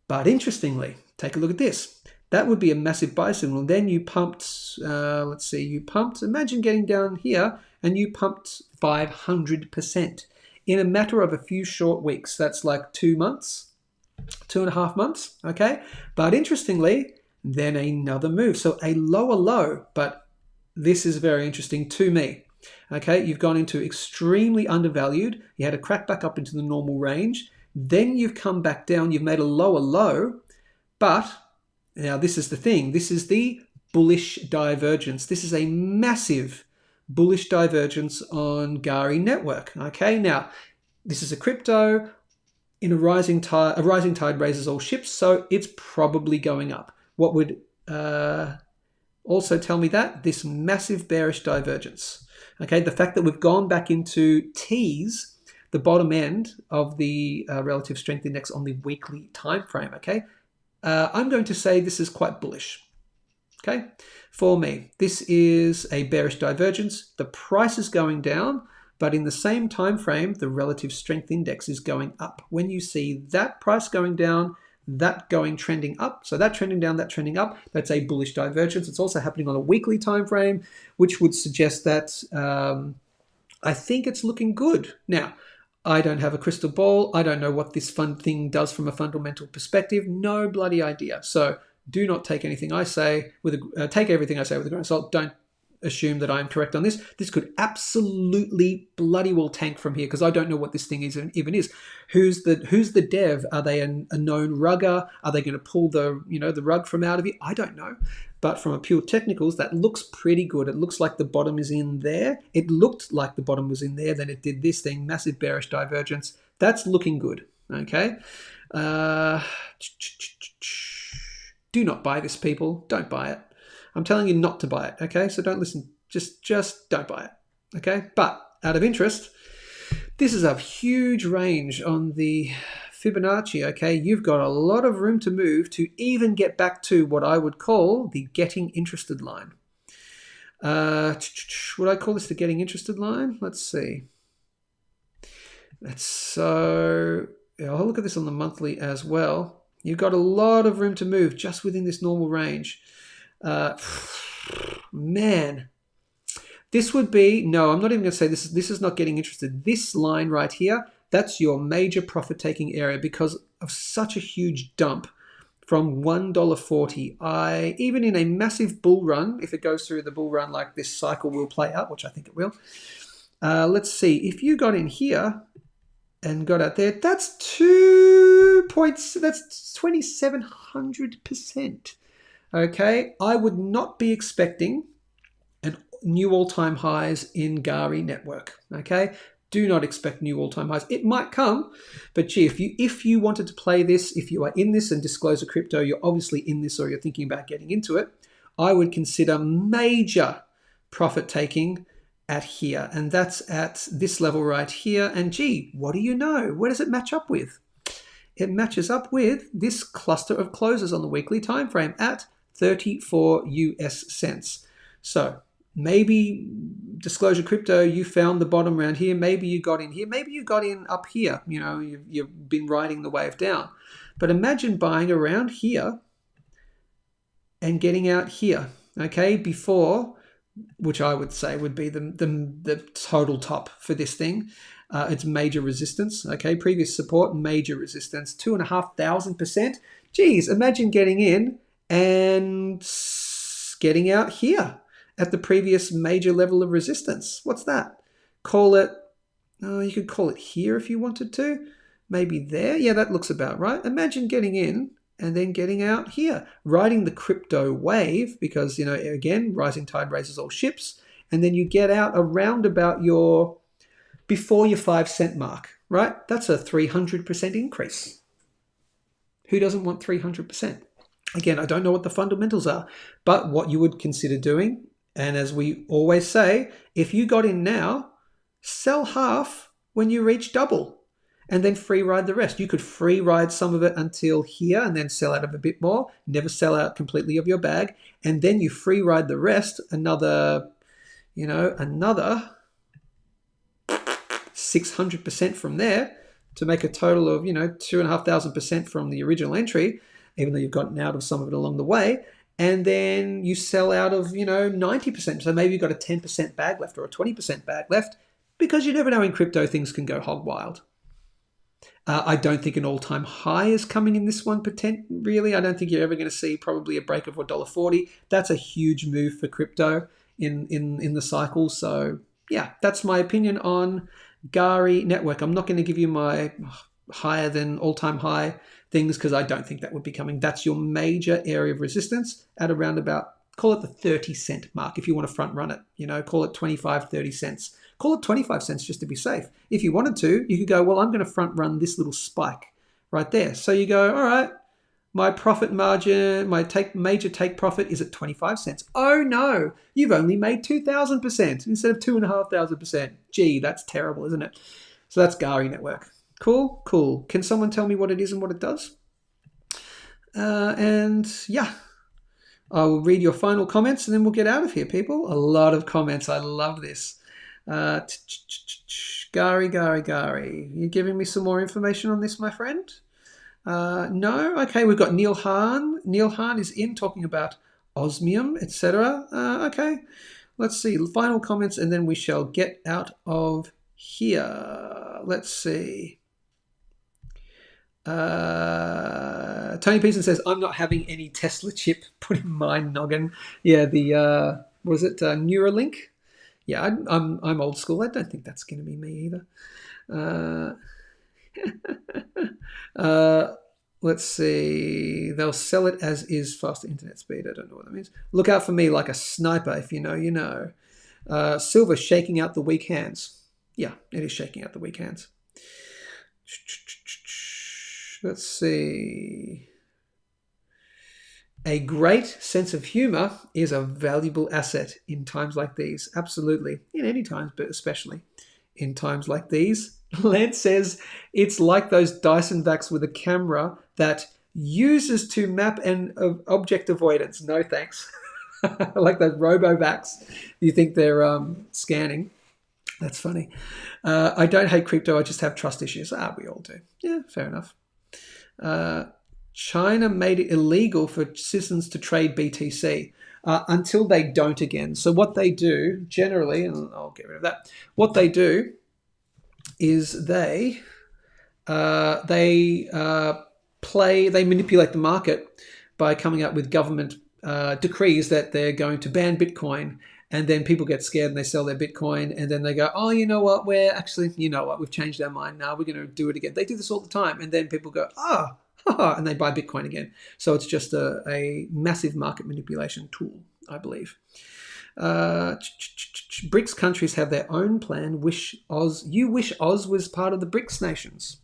But interestingly, take a look at this. That would be a massive buy signal. Then you pumped, imagine getting down here and you pumped 500%. In a matter of a few short weeks. That's like 2 months, 2.5 months, okay? But interestingly, then another move. So a lower low, but this is very interesting to me, okay? You've gone into extremely undervalued. You had a crack back up into the normal range. Then you've come back down. You've made a lower low, but now this is the thing. This is the bullish divergence. This is a massive bullish divergence on GARI network. Okay, now this is a crypto in a rising tide. A rising tide raises all ships, so it's probably going up. What would also tell me that? This massive bearish divergence. Okay, the fact that we've gone back into T's, the bottom end of the relative strength index on the weekly time frame. Okay, I'm going to say this is quite bullish. Okay, for me, this is a bearish divergence. The price is going down, but in the same time frame, the relative strength index is going up. When you see that price going down, that trending up, so that trending down, that trending up, that's a bullish divergence. It's also happening on a weekly time frame, which would suggest that I think it's looking good. Now, I don't have a crystal ball. I don't know what this fund thing does from a fundamental perspective. No bloody idea. So do not take anything I say take everything I say with a grain of salt. Don't assume that I'm correct on this. This could absolutely bloody well tank from here because I don't know what this thing even is. Who's the dev? Are they a known rugger? Are they going to pull the rug from out of it? I don't know. But from a pure technicals, that looks pretty good. It looks like the bottom is in there. It looked like the bottom was in there. Then it did this thing, massive bearish divergence. That's looking good. Okay. Do not buy this, people. Don't buy it. I'm telling you not to buy it, okay? So don't listen. Just don't buy it, okay? But out of interest, this is a huge range on the Fibonacci, okay? You've got a lot of room to move to even get back to what I would call the getting interested line. Would I call this the getting interested line? Let's see. I'll look at this on the monthly as well. You've got a lot of room to move just within this normal range. Man, this would be, no, I'm not even going to say this is not getting interested. This line right here, that's your major profit taking area because of such a huge dump from $1.40. Even in a massive bull run, if it goes through the bull run like this cycle will play out, which I think it will. Let's see, if you got in here and got out there, that's 2 points, that's 2,700%. Okay, I would not be expecting new all-time highs in GARI network. Okay, do not expect new all-time highs. It might come, but gee, if you wanted to play this, if you are in this and disclose a crypto, you're obviously in this or you're thinking about getting into it, I would consider major profit taking at here, and that's at this level right here. And gee, what do you know? Where does it match up with? It matches up with this cluster of closes on the weekly time frame at 34 US cents. So maybe disclosure crypto, you found the bottom around here. Maybe you got in here. Maybe you got in up here. You've been riding the wave down. But imagine buying around here and getting out here, okay, before, which I would say would be the total top for this thing. It's major resistance, okay, previous support, major resistance, 2,500%. Geez, imagine getting in and getting out here at the previous major level of resistance. What's that? Call it, you could call it here if you wanted to. Maybe there. Yeah, that looks about right. Imagine getting in and then getting out here, riding the crypto wave because, again, rising tide raises all ships. And then you get out around about before your 5 cent mark, right? That's a 300% increase. Who doesn't want 300%? Again, I don't know what the fundamentals are, but what you would consider doing, and as we always say, if you got in now, sell half when you reach double and then free ride the rest. You could free ride some of it until here and then sell out of a bit more, never sell out completely of your bag, and then you free ride the rest another 600% from there to make a total of, 2,500% from the original entry, even though you've gotten out of some of it along the way. And then you sell out of, 90%. So maybe you've got a 10% bag left or a 20% bag left, because you never know, in crypto things can go hog wild. I don't think an all-time high is coming in this one, really. I don't think you're ever going to see probably a break of $1.40. That's a huge move for crypto in the cycle. So yeah, that's my opinion on GARI network. I'm not going to give you my higher than all-time high things because I don't think that would be coming. That's your major area of resistance at around about, call it the 30-cent mark if you want to front run it. Call it 25, 30 cents. Call it 25 cents just to be safe. If you wanted to, you could go, well, I'm going to front run this little spike right there. So you go, all right, my profit margin, my major take profit is at 25 cents. Oh no, you've only made 2,000% instead of 2,500%. Gee, that's terrible, isn't it? So that's GARI network. Cool. Can someone tell me what it is and what it does? And yeah, I will read your final comments and then we'll get out of here, people. A lot of comments. I love this. GARI. You giving me some more information on this, my friend? No? Okay, we've got Neil Hahn. Neil Hahn is in talking about osmium, etc. Okay, let's see. Final comments and then we shall get out of here. Let's see. Tony Pearson says, I'm not having any Tesla chip put in my noggin. Yeah, the, Neuralink? Yeah, I'm old school. I don't think that's going to be me either. Let's see. They'll sell it as is, faster internet speed. I don't know what that means. Look out for me like a sniper. If you know, you know. Silver shaking out the weak hands. Yeah, it is shaking out the weak hands. Let's see. A great sense of humor is a valuable asset in times like these. Absolutely. In any times, but especially in times like these. Lance says it's like those Dyson vacs with a camera that uses to map an object avoidance. No thanks. Like those robo-vacs. You think they're scanning. That's funny. I don't hate crypto. I just have trust issues. We all do. Yeah, fair enough. China made it illegal for citizens to trade BTC until they don't again. So what they do generally, and I'll get rid of that, what they do is they manipulate the market by coming up with government decrees that they're going to ban Bitcoin, and then people get scared and they sell their Bitcoin, and then they go, oh, you know what, we've changed our mind now, we're going to do it again. They do this all the time, and then people go, and they buy Bitcoin again. So it's just a massive market manipulation tool, I believe. BRICS countries have their own plan. You wish Oz was part of the BRICS nations.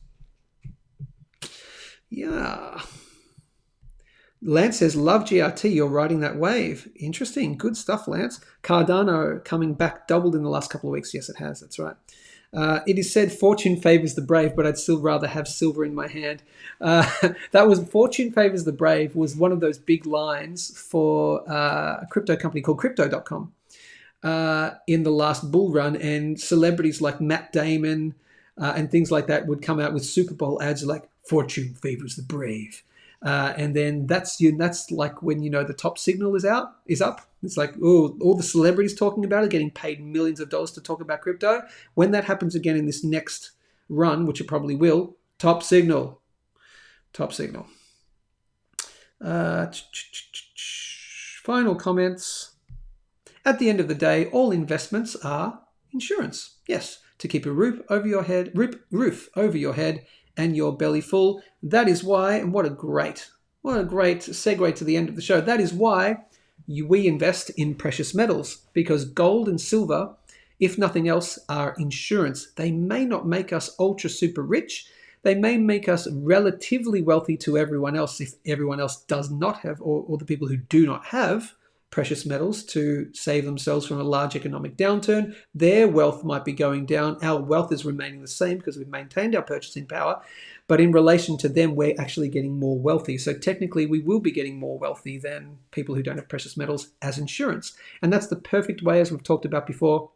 Yeah. Lance says, love GRT, you're riding that wave. Interesting. Good stuff, Lance. Cardano coming back, doubled in the last couple of weeks. Yes, it has. That's right. It is said fortune favors the brave, but I'd still rather have silver in my hand. That was fortune favors the brave was one of those big lines for a crypto company called Crypto.com in the last bull run, and celebrities like Matt Damon and things like that would come out with Super Bowl ads like fortune favors the brave. And then that's like when the top signal is up. It's like, all the celebrities talking about it, getting paid millions of dollars to talk about crypto. When that happens again in this next run, which it probably will, top signal. Final comments. At the end of the day, all investments are insurance. Yes, to keep a roof over your head and your belly full. That is why, and what a great What a great segue to the end of the show. That is why we invest in precious metals, because gold and silver, if nothing else, are insurance. They may not make us ultra super rich. They may make us relatively wealthy to everyone else if everyone else does not have, or the people who do not have precious metals to save themselves from a large economic downturn. Their wealth might be going down. Our wealth is remaining the same because we've maintained our purchasing power. But in relation to them, we're actually getting more wealthy. So technically, we will be getting more wealthy than people who don't have precious metals as insurance. And that's the perfect way, as we've talked about before,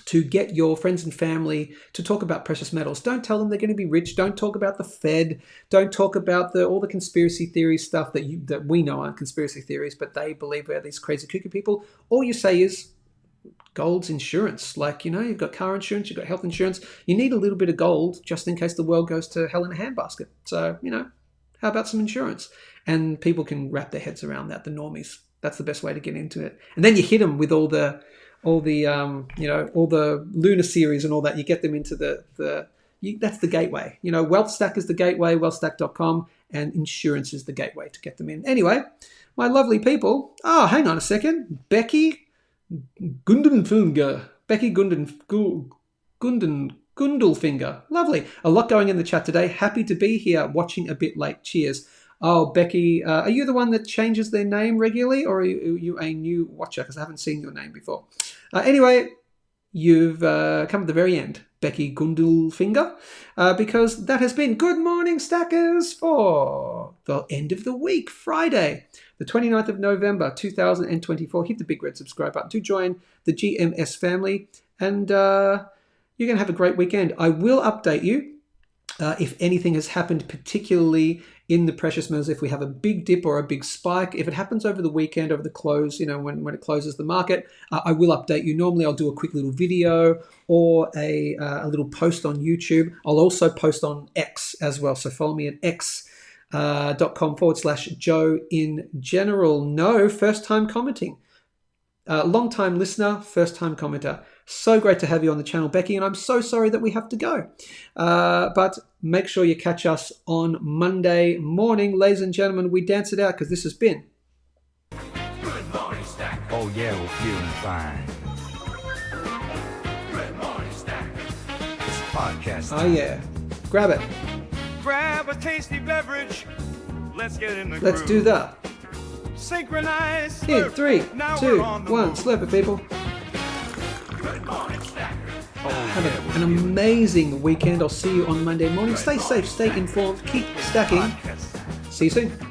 to get your friends and family to talk about precious metals. Don't tell them they're going to be rich. Don't talk about the Fed. Don't talk about all the conspiracy theory stuff that we know aren't conspiracy theories, but they believe we're these crazy cuckoo people. All you say is gold's insurance. Like, you've got car insurance, you've got health insurance. You need a little bit of gold just in case the world goes to hell in a handbasket. So, how about some insurance? And people can wrap their heads around that, the normies. That's the best way to get into it. And then you hit them with all the Lunar series and all that. You get them into that's the gateway. Wealthstack is the gateway, wealthstack.com, and insurance is the gateway to get them in. Anyway, my lovely people. Oh, hang on a second. Becky Gundenfinger. Gundelfinger. Lovely. A lot going in the chat today. Happy to be here, watching a bit late. Cheers. Oh, Becky, are you the one that changes their name regularly, or are you a new watcher? Because I haven't seen your name before. Anyway, you've come at the very end, Becky Gundelfinger, because that has been Good Morning Stackers for the end of the week, Friday, the 29th of November, 2024. Hit the big red subscribe button to join the GMS family, and you're going to have a great weekend. I will update you if anything has happened, particularly in the precious metals, if we have a big dip or a big spike. If it happens over the weekend, over the close, when it closes the market, I will update you. Normally I'll do a quick little video or a little post on YouTube. I'll also post on X as well. So follow me at x.com/Joe in general. No, first time commenting. Long time listener, first time commenter. So great to have you on the channel, Becky, and I'm so sorry that we have to go. But make sure you catch us on Monday morning. Ladies and gentlemen, we dance it out because this has been Good Morning Stack. Oh yeah, we're feeling fine. Good Morning Stack. It's podcast Oh time. yeah. Grab it. Grab a tasty beverage. Let's get in the Let's do that. Synchronised. In Slurp. 3, Now 2, we're on the 1. move. Slurp it, people. Good Morning Stack. Have an amazing weekend. I'll see you on Monday morning. Stay safe, stay informed, keep stacking. Podcast time. See you soon.